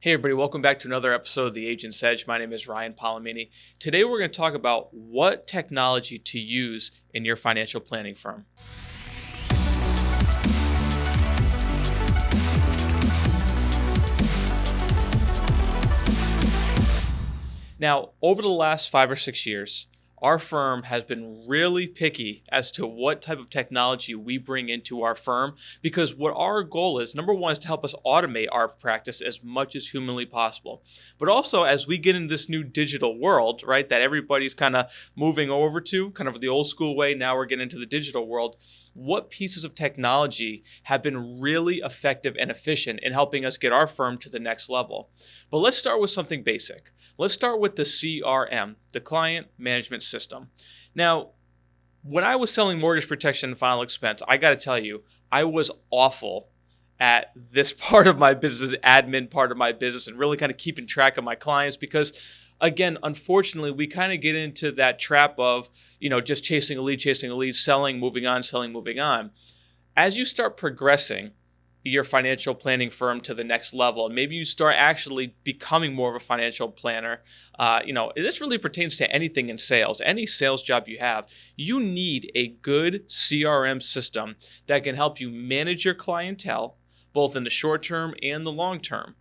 Hey everybody, welcome back to another episode of The Agent's Edge. My name is Ryan Polimeni. Today we're going to talk about what technology to use in your financial planning firm. Now, over the last 5 or 6 years, our firm has been really picky as to what type of technology we bring into our firm because what our goal is, number one, is to help us automate our practice as much as humanly possible. But also, as we get in this new digital world, right, that everybody's kind of moving over to, kind of the old school way, now we're getting into the digital world, what pieces of technology have been really effective and efficient in helping us get our firm to the next level? But let's start with something basic. Let's start with the CRM, the Client Management System. Now, when I was selling mortgage protection and final expense, I got to tell you, I was awful at this part of my business, admin part of my business, and really kind of keeping track of my clients because, again, unfortunately, we kind of get into that trap of, just chasing a lead, selling, moving on. As you start progressing your financial planning firm to the next level, and maybe you start actually becoming more of a financial planner, this really pertains to anything in sales. Any sales job you have, you need a good CRM system that can help you manage your clientele, both in the short term and the long term.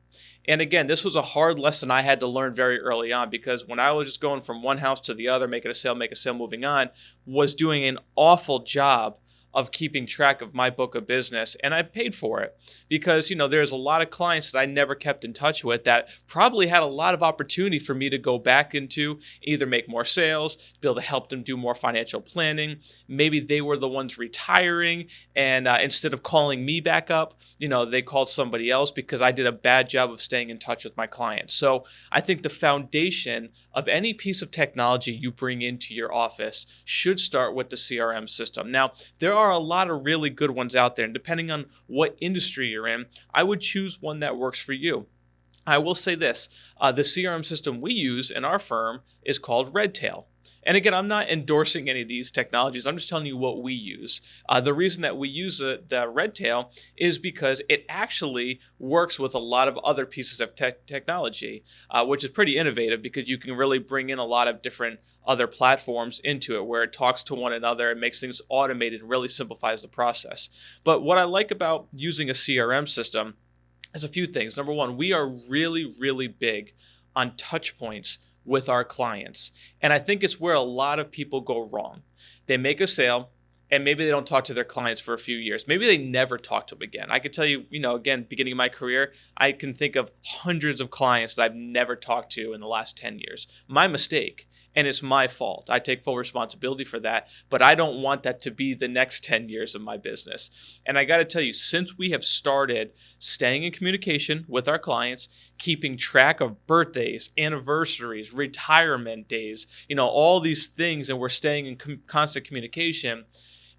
And again, this was a hard lesson I had to learn very early on because when I was just going from one house to the other, make a sale, moving on, was doing an awful job of keeping track of my book of business, and I paid for it because, there's a lot of clients that I never kept in touch with that probably had a lot of opportunity for me to go back into, either make more sales, be able to help them do more financial planning. Maybe they were the ones retiring, and instead of calling me back up, they called somebody else because I did a bad job of staying in touch with my clients. So I think the foundation of any piece of technology you bring into your office should start with the CRM system. Now, there are a lot of really good ones out there, and depending on what industry you're in, I would choose one that works for you. I will say this, the CRM system we use in our firm is called Redtail. And again, I'm not endorsing any of these technologies. I'm just telling you what we use. The reason that we use the Redtail is because it actually works with a lot of other pieces of technology, which is pretty innovative because you can really bring in a lot of different other platforms into it where it talks to one another and makes things automated and really simplifies the process. But what I like about using a CRM system is a few things. Number one, we are really, really big on touch points with our clients. And I think it's where a lot of people go wrong. They make a sale and maybe they don't talk to their clients for a few years. Maybe they never talk to them again. I could tell you, again, beginning of my career, I can think of hundreds of clients that I've never talked to in the last 10 years. My mistake. And it's my fault. I take full responsibility for that, but I don't want that to be the next 10 years of my business. And I got to tell you, since we have started staying in communication with our clients, keeping track of birthdays, anniversaries, retirement days, all these things, and we're staying in constant communication,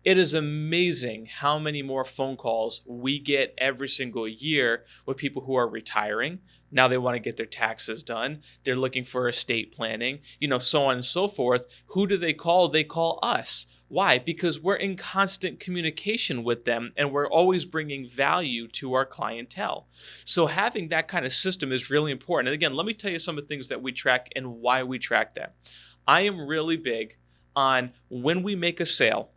it is amazing how many more phone calls we get every single year with people who are retiring. Now they want to get their taxes done. They're looking for estate planning, so on and so forth. Who do they call? They call us. Why? Because we're in constant communication with them and we're always bringing value to our clientele. So having that kind of system is really important. And again, let me tell you some of the things that we track and why we track that. I am really big on when we make a sale,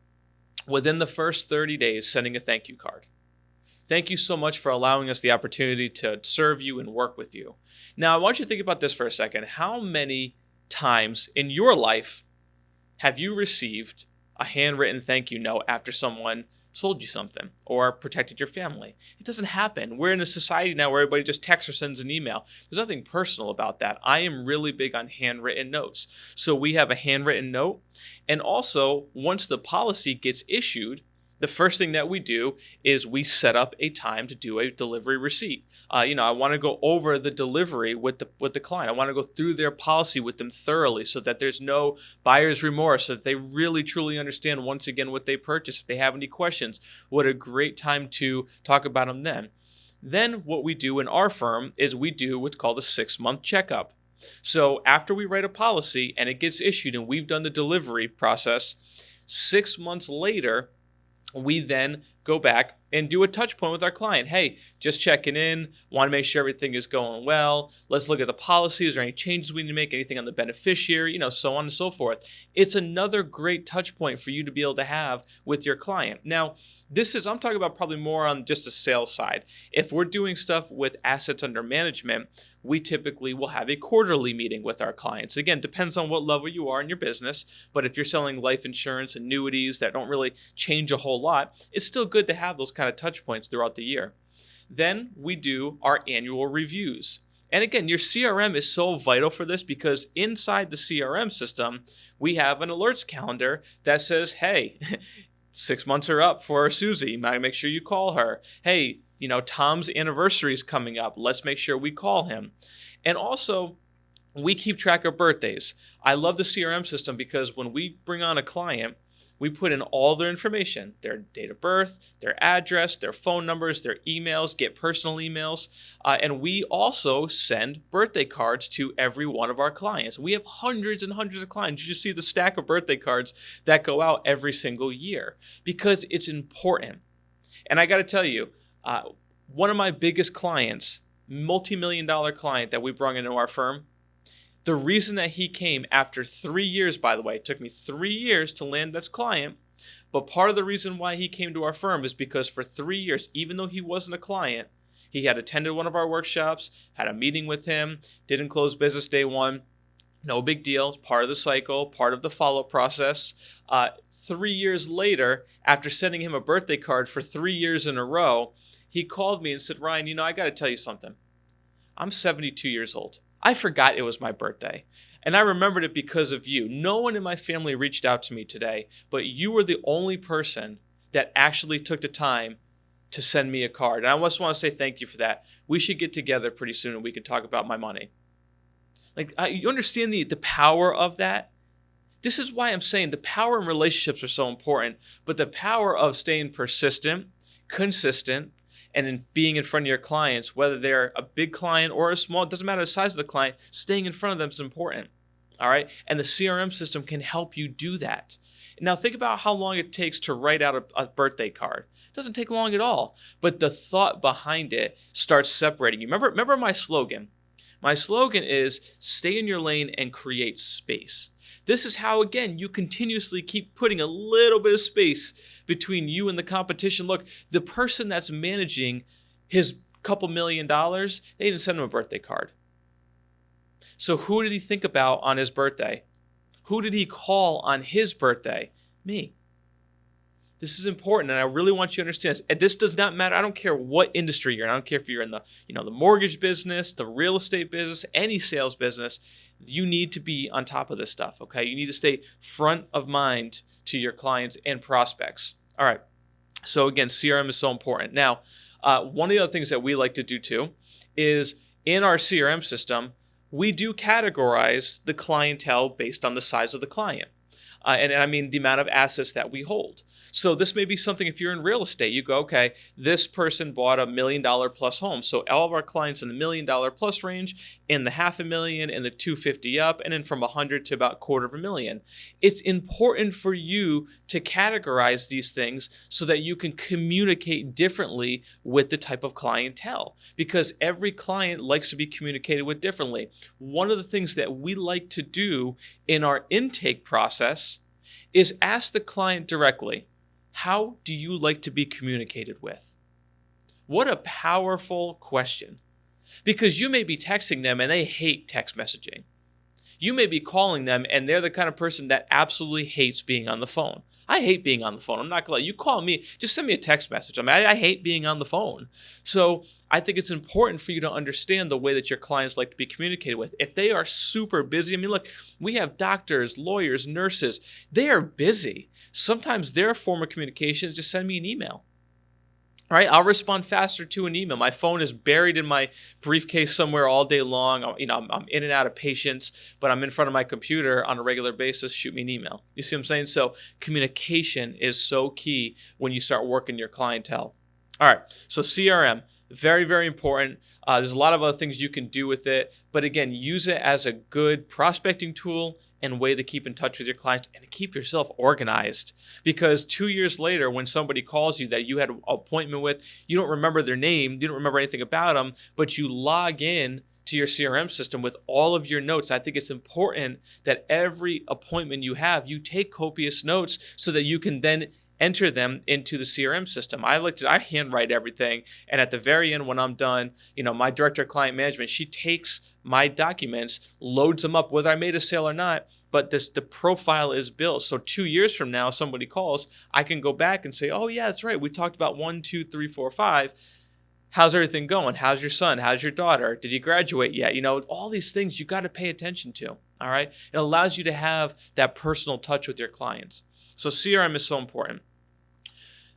within the first 30 days, sending a thank you card. Thank you so much for allowing us the opportunity to serve you and work with you. Now, I want you to think about this for a second. How many times in your life have you received a handwritten thank you note after someone sold you something or protected your family? It doesn't happen. We're in a society now where everybody just texts or sends an email. There's nothing personal about that. I am really big on handwritten notes. So we have a handwritten note. And also, once the policy gets issued, the first thing that we do is we set up a time to do a delivery receipt. I want to go over the delivery with the client. I want to go through their policy with them thoroughly so that there's no buyer's remorse, so that they really truly understand once again what they purchased. If they have any questions, what a great time to talk about them then. Then what we do in our firm is we do what's called a 6-month checkup. So after we write a policy and it gets issued and we've done the delivery process, 6 months later, we then go back and do a touch point with our client. Hey, just checking in, want to make sure everything is going well. Let's look at the policies or any changes we need to make, anything on the beneficiary, so on and so forth. It's another great touch point for you to be able to have with your client. Now, I'm talking about probably more on just the sales side. If we're doing stuff with assets under management, we typically will have a quarterly meeting with our clients. Again, depends on what level you are in your business, but if you're selling life insurance, annuities that don't really change a whole lot, it's still good to have those kind of touch points throughout the year. Then we do our annual reviews. And again, your CRM is so vital for this because inside the CRM system, we have an alerts calendar that says, hey, 6 months are up for Susie. Make sure you call her. Hey, Tom's anniversary is coming up. Let's make sure we call him. And also, we keep track of birthdays. I love the CRM system because when we bring on a client, we put in all their information, their date of birth, their address, their phone numbers, their emails, get personal emails, and we also send birthday cards to every one of our clients. We have hundreds and hundreds of clients. You just see the stack of birthday cards that go out every single year because it's important. And I got to tell you, one of my biggest clients, multi-million-dollar client that we brought into our firm, the reason that he came after 3 years, by the way, it took me 3 years to land this client, but part of the reason why he came to our firm is because for 3 years, even though he wasn't a client, he had attended one of our workshops, had a meeting with him, didn't close business day one, no big deal, part of the cycle, part of the follow-up process. 3 years later, after sending him a birthday card for 3 years in a row, he called me and said, Ryan, I got to tell you something. I'm 72 years old. I forgot it was my birthday, and I remembered it because of you. No one in my family reached out to me today, but you were the only person that actually took the time to send me a card. And I just want to say thank you for that. We should get together pretty soon and we can talk about my money. You understand the power of that? This is why I'm saying the power in relationships are so important, but the power of staying persistent, consistent, and in being in front of your clients, whether they're a big client or a small, it doesn't matter the size of the client, staying in front of them is important. All right. And the CRM system can help you do that. Now think about how long it takes to write out a birthday card. It doesn't take long at all, but the thought behind it starts separating you. Remember my slogan? My slogan is stay in your lane and create space. This is how, again, you continuously keep putting a little bit of space between you and the competition. Look, the person that's managing his couple $1 million, they didn't send him a birthday card. So who did he think about on his birthday? Who did he call on his birthday? Me. This is important, and I really want you to understand this. And this does not matter. I don't care what industry you're in. I don't care if you're in the, the mortgage business, the real estate business, any sales business. You need to be on top of this stuff, okay? You need to stay front of mind to your clients and prospects. All right. So again, CRM is so important. Now, one of the other things that we like to do too is in our CRM system, we do categorize the clientele based on the size of the client. And I mean the amount of assets that we hold. So this may be something, if you're in real estate, you go, okay, this person bought $1 million plus home. So all of our clients in the $1 million plus range, in the $500,000, and the $250 up, and then from 100 to about $250,000. It's important for you to categorize these things so that you can communicate differently with the type of clientele, because every client likes to be communicated with differently. One of the things that we like to do in our intake process is ask the client directly, how do you like to be communicated with? What a powerful question. Because you may be texting them and they hate text messaging. You may be calling them and they're the kind of person that absolutely hates being on the phone. I hate being on the phone. I'm not going to let you call me. Just send me a text message. I hate being on the phone. So I think it's important for you to understand the way that your clients like to be communicated with. If they are super busy, look, we have doctors, lawyers, nurses. They are busy. Sometimes their form of communication is just send me an email. All right, I'll respond faster to an email. My phone is buried in my briefcase somewhere all day long. I'm in and out of patients, but I'm in front of my computer on a regular basis. Shoot me an email. You see what I'm saying? So communication is so key when you start working your clientele. All right, so CRM, Very, very important. There's a lot of other things you can do with it. But again, use it as a good prospecting tool and way to keep in touch with your clients and to keep yourself organized. Because 2 years later, when somebody calls you that you had an appointment with, you don't remember their name, you don't remember anything about them, but you log in to your CRM system with all of your notes. I think it's important that every appointment you have, you take copious notes so that you can then enter them into the CRM system. I handwrite everything. And at the very end, when I'm done, my director of client management, she takes my documents, loads them up, whether I made a sale or not. But the profile is built. So 2 years from now, somebody calls, I can go back and say, oh yeah, that's right. We talked about 1, 2, 3, 4, 5. How's everything going? How's your son? How's your daughter? Did he graduate yet? All these things you got to pay attention to. All right. It allows you to have that personal touch with your clients. So CRM is so important.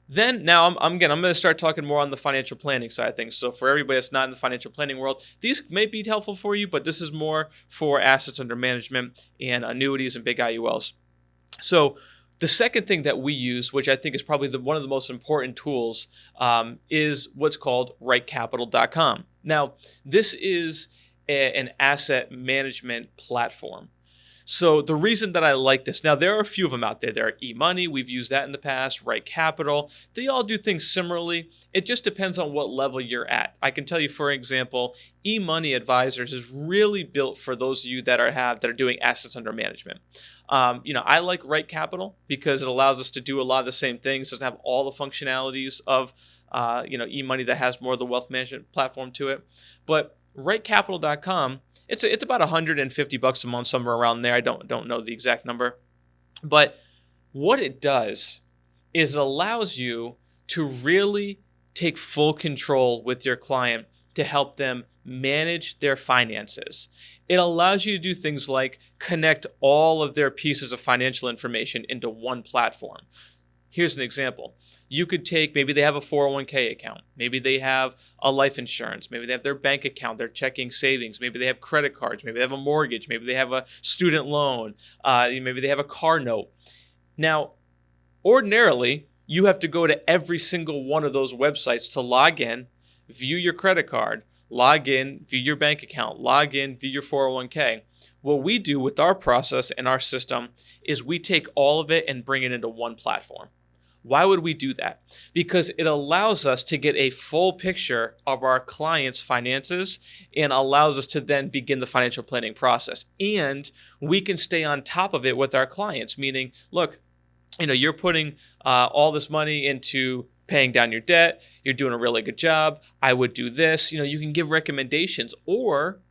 Then now I'm going to start talking more on the financial planning side of things. So for everybody that's not in the financial planning world, these may be helpful for you, but this is more for assets under management and annuities and big IULs. So the second thing that we use, which I think is probably one of the most important tools, is what's called writecapital.com. Now, this is an asset management platform. So the reason that I like this, now there are a few of them out there. There are eMoney, we've used that in the past, Write Capital. They all do things similarly. It just depends on what level you're at. I can tell you, for example, eMoney Advisors is really built for those of you that are doing assets under management. I like Write Capital because it allows us to do a lot of the same things. It doesn't have all the functionalities of eMoney that has more of the wealth management platform to it. But writecapital.com, it's about $150 a month, somewhere around there. I don't know the exact number. But what it does is it allows you to really take full control with your client to help them manage their finances. It allows you to do things like connect all of their pieces of financial information into one platform. Here's an example. You could take, maybe they have a 401k account. Maybe they have a life insurance. Maybe they have their bank account, their checking savings. Maybe they have credit cards. Maybe they have a mortgage. Maybe they have a student loan. Maybe they have a car note. Now, ordinarily, you have to go to every single one of those websites to log in, view your credit card, log in, view your bank account, log in, view your 401k. What we do with our process and our system is we take all of it and bring it into one platform. Why would we do that? Because it allows us to get a full picture of our clients' finances and allows us to then begin the financial planning process. And we can stay on top of it with our clients, meaning, look, you're putting all this money into paying down your debt. You're doing a really good job. I would do this. You can give recommendations. Or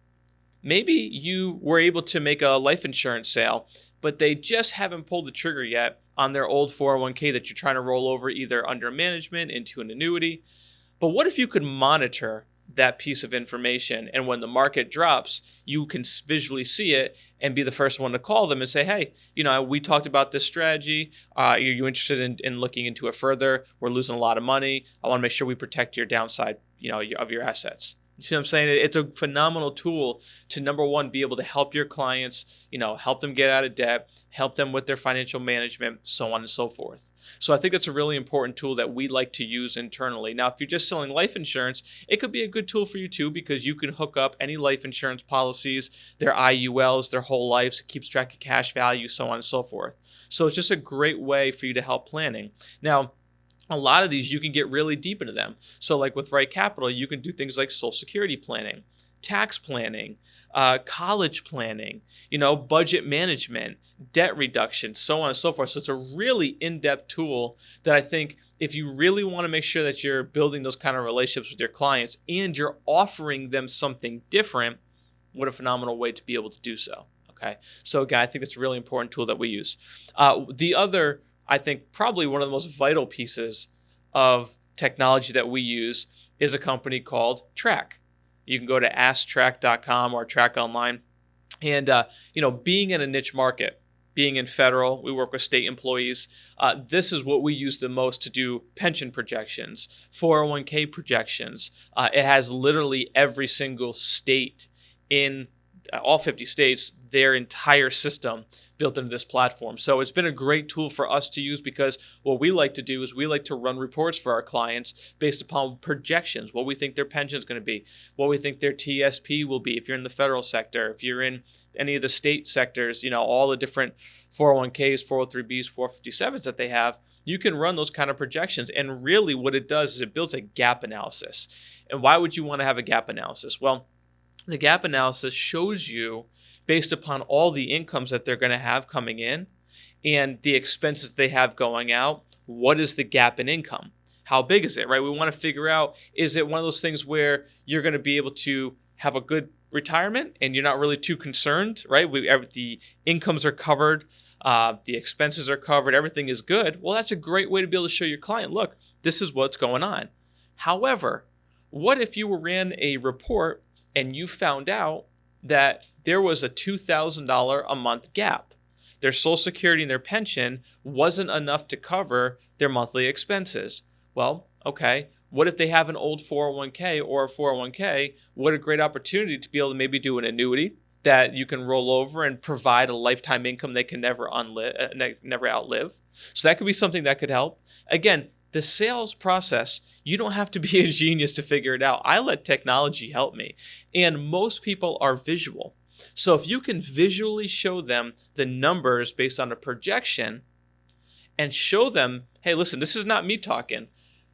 maybe you were able to make a life insurance sale, but they just haven't pulled the trigger yet on their old 401k that you're trying to roll over either under management into an annuity. But what if you could monitor that piece of information, and when the market drops, you can visually see it and be the first one to call them and say, hey, we talked about this strategy. Are you interested in looking into it further? We're losing a lot of money. I want to make sure we protect your downside, of your assets. You see what I'm saying? It's a phenomenal tool to, number one, be able to help your clients, help them get out of debt, help them with their financial management, so on and so forth. So I think it's a really important tool that we like to use internally. Now, if you're just selling life insurance, it could be a good tool for you too, because you can hook up any life insurance policies, their IULs, their whole lives. It keeps track of cash value, so on and so forth. So it's just a great way for you to help planning. Now, a lot of these, you can get really deep into them. So like with Write Capital, you can do things like Social Security planning, tax planning, college planning, budget management, debt reduction, so on and so forth. So it's a really in-depth tool that I think if you really want to make sure that you're building those kind of relationships with your clients and you're offering them something different, what a phenomenal way to be able to do so. Okay. So again, I think it's a really important tool that we use. The other, I think probably one of the most vital pieces of technology that we use is a company called Track. You can go to asktrack.com or Track Online. And, being in a niche market, being in federal, we work with state employees. This is what we use the most to do pension projections, 401k projections. It has literally every single state in all 50 states, their entire system built into this platform. So it's been a great tool for us to use, because what we like to do is we like to run reports for our clients based upon projections, what we think their pension is going to be, what we think their TSP will be if you're in the federal sector, if you're in any of the state sectors, all the different 401ks, 403bs, 457s that they have. You can run those kind of projections. And really what it does is it builds a gap analysis. And why would you want to have a gap analysis? Well, the gap analysis shows you, based upon all the incomes that they're going to have coming in and the expenses they have going out, what is the gap in income? How big is it, right? We want to figure out, is it one of those things where you're going to be able to have a good retirement and you're not really too concerned, right? The incomes are covered, the expenses are covered, everything is good. Well, that's a great way to be able to show your client, look, this is what's going on. However, what if you ran a report and you found out that there was a $2,000 a month gap? Their Social Security and their pension wasn't enough to cover their monthly expenses. Well, okay, what if they have an old 401k or a 401k? What a great opportunity to be able to maybe do an annuity that you can roll over and provide a lifetime income they can never outlive. So that could be something that could help. Again, the sales process, you don't have to be a genius to figure it out. I let technology help me. And most people are visual. So if you can visually show them the numbers based on a projection and show them, hey, listen, this is not me talking.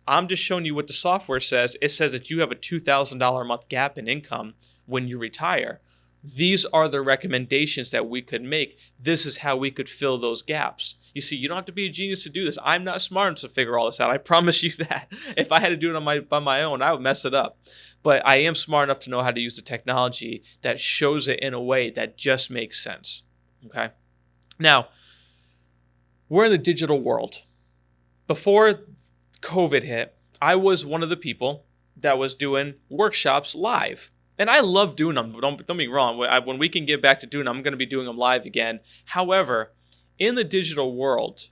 I'm just showing you what the software says. It says that you have a $2,000 a month gap in income when you retire. These are the recommendations that we could make. This is how we could fill those gaps. You see, you don't have to be a genius to do this. I'm not smart enough to figure all this out. I promise you that. If I had to do it by my own, I would mess it up. But I am smart enough to know how to use the technology that shows it in a way that just makes sense. Okay? Now, we're in the digital world. Before COVID hit, I was one of the people that was doing workshops live. And I love doing them. Don't get me wrong. When we can get back to doing them, I'm going to be doing them live again. However, in the digital world,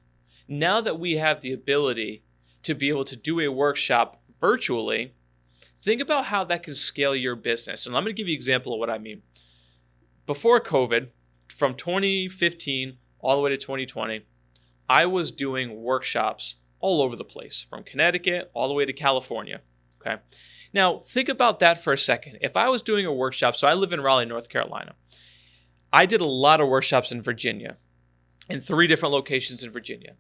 now that we have the ability to be able to do a workshop virtually, think about how that can scale your business. And I'm going to give you an example of what I mean. Before COVID, from 2015 all the way to 2020, I was doing workshops all over the place, from Connecticut all the way to California. Okay. Now, think about that for a second. If I was doing a workshop, so I live in Raleigh, North Carolina. I did a lot of workshops in Virginia, in 3 different locations in Virginia.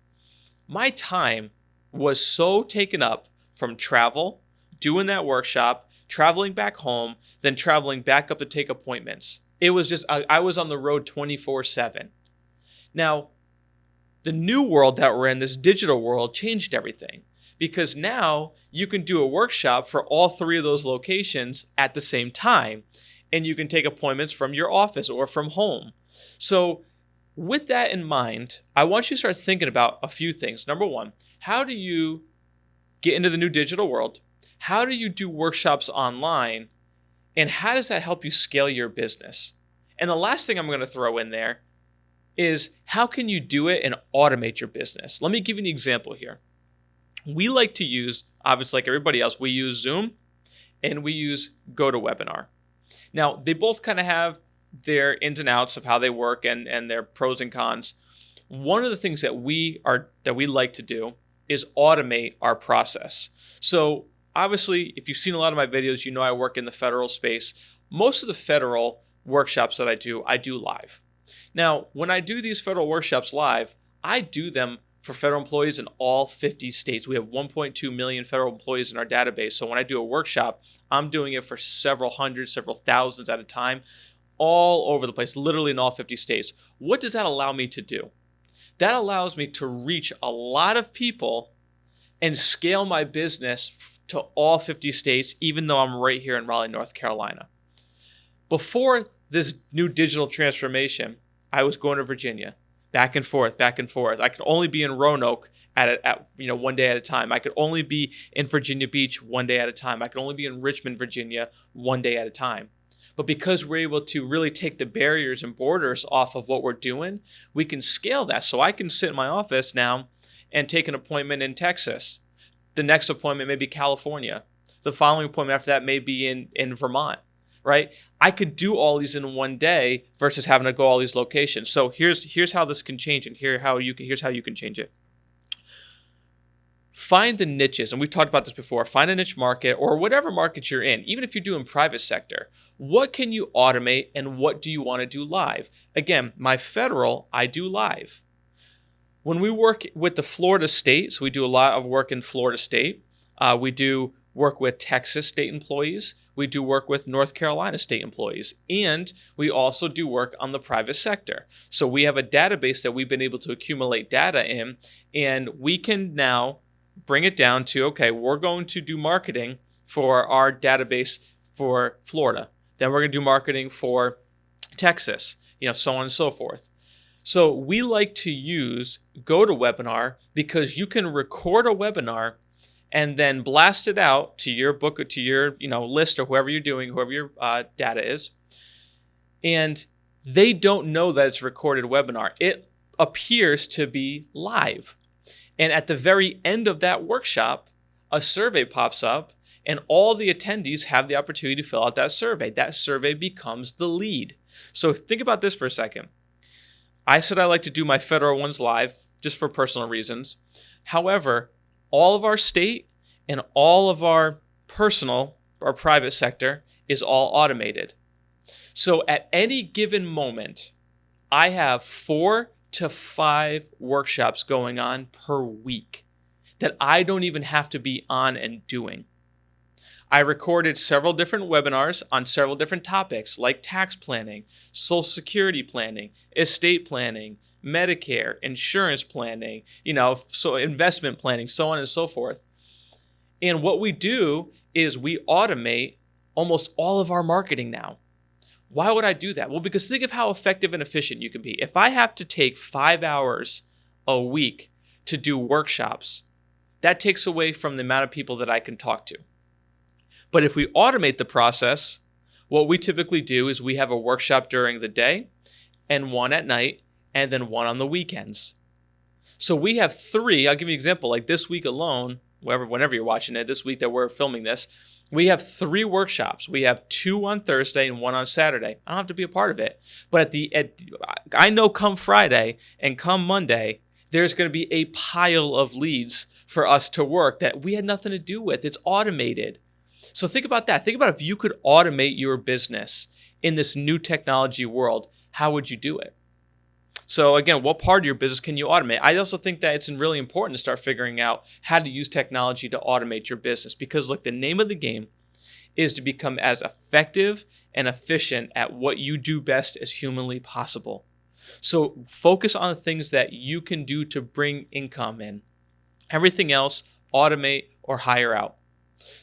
My time was so taken up from travel, doing that workshop, traveling back home, then traveling back up to take appointments. It was just, I was on the road 24/7. Now, the new world that we're in, this digital world, changed everything. Because now you can do a workshop for all 3 of those locations at the same time. And you can take appointments from your office or from home. So with that in mind, I want you to start thinking about a few things. Number one, how do you get into the new digital world? How do you do workshops online? And how does that help you scale your business? And the last thing I'm going to throw in there is, how can you do it and automate your business? Let me give you an example here. We like to use, obviously like everybody else, we use Zoom and we use GoToWebinar. Now, they both kind of have their ins and outs of how they work and their pros and cons. One of the things that we like to do is automate our process. So obviously, if you've seen a lot of my videos, you know I work in the federal space. Most of the federal workshops that I do live. Now, when I do these federal workshops live, I do them for federal employees in all 50 states. We have 1.2 million federal employees in our database. So when I do a workshop, I'm doing it for several hundred, several thousands at a time, all over the place, literally in all 50 states. What does that allow me to do? That allows me to reach a lot of people and scale my business to all 50 states, even though I'm right here in Raleigh, North Carolina. Before this new digital transformation, I was going to Virginia. Back and forth. I could only be in Roanoke at one day at a time. I could only be in Virginia Beach one day at a time. I could only be in Richmond, Virginia one day at a time. But because we're able to really take the barriers and borders off of what we're doing, we can scale that. So I can sit in my office now and take an appointment in Texas. The next appointment may be California. The following appointment after that may be in Vermont. right? I could do all these in one day versus having to go all these locations. So here's how this can change, and here's how you can change it. Find the niches, and we've talked about this before. Find a niche market or whatever market you're in, even if you're doing private sector. What can you automate and what do you want to do live? Again, my federal, I do live. When we work with the Florida state, so we do a lot of work in Florida state. We do work with Texas state employees. We do work with North Carolina state employees. And we also do work on the private sector. So we have a database that we've been able to accumulate data in, and we can now bring it down to, okay, we're going to do marketing for our database for Florida. Then we're going to do marketing for Texas, so on and so forth. So we like to use GoToWebinar because you can record a webinar and then blast it out to your book or to your list or whoever you're doing, whoever your data is. And they don't know that it's a recorded webinar. It appears to be live. And at the very end of that workshop, a survey pops up and all the attendees have the opportunity to fill out that survey. That survey becomes the lead. So think about this for a second. I said I like to do my federal ones live just for personal reasons. However, all of our state and all of our personal or private sector is all automated. So at any given moment, I have 4 to 5 workshops going on per week that I don't even have to be on and doing. I recorded several different webinars on several different topics like tax planning, Social Security planning, estate planning, Medicare, insurance planning, so investment planning, so on and so forth. And what we do is we automate almost all of our marketing now. Why would I do that? Well, because think of how effective and efficient you can be. If I have to take 5 hours a week to do workshops, that takes away from the amount of people that I can talk to. But if we automate the process, what we typically do is we have a workshop during the day and one at night and then one on the weekends. So we have 3, I'll give you an example, like this week alone, whenever you're watching it, this week that we're filming this, we have 3 workshops. We have 2 on Thursday and 1 on Saturday. I don't have to be a part of it. But I know come Friday and come Monday, there's going to be a pile of leads for us to work that we had nothing to do with. It's automated. So think about that. Think about if you could automate your business in this new technology world, how would you do it? So again, what part of your business can you automate? I also think that it's really important to start figuring out how to use technology to automate your business because look, the name of the game is to become as effective and efficient at what you do best as humanly possible. So focus on the things that you can do to bring income in. Everything else, automate or hire out.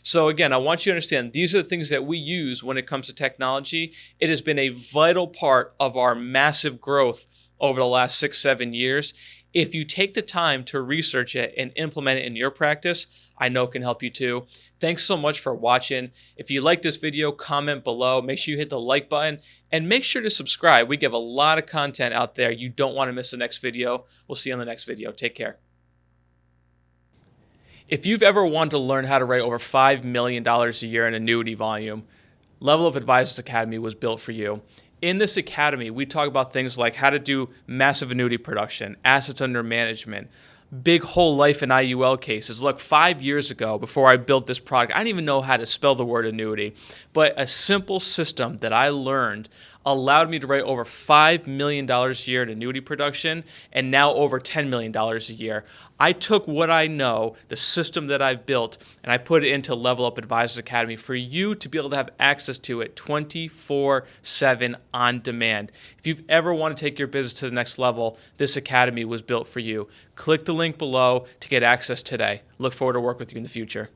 So again, I want you to understand these are the things that we use when it comes to technology. It has been a vital part of our massive growth over the last 6-7 years. If you take the time to research it and implement it in your practice, I know it can help you too. Thanks so much for watching. If you like this video, comment below. Make sure you hit the like button and make sure to subscribe. We give a lot of content out there. You don't want to miss the next video. We'll see you on the next video. Take care. If you've ever wanted to learn how to write over $5 million a year in annuity volume, Level Up Advisors Academy was built for you. In this academy, we talk about things like how to do massive annuity production, assets under management, big whole life and IUL cases. Look, 5 years ago, before I built this product, I didn't even know how to spell the word annuity, but a simple system that I learned allowed me to write over $5 million a year in annuity production and now over $10 million a year. I took what I know, the system that I've built, and I put it into Level Up Advisors Academy for you to be able to have access to it 24/7 on demand. If you've ever want to take your business to the next level, this academy was built for you. Click the link below to get access today. Look forward to working with you in the future.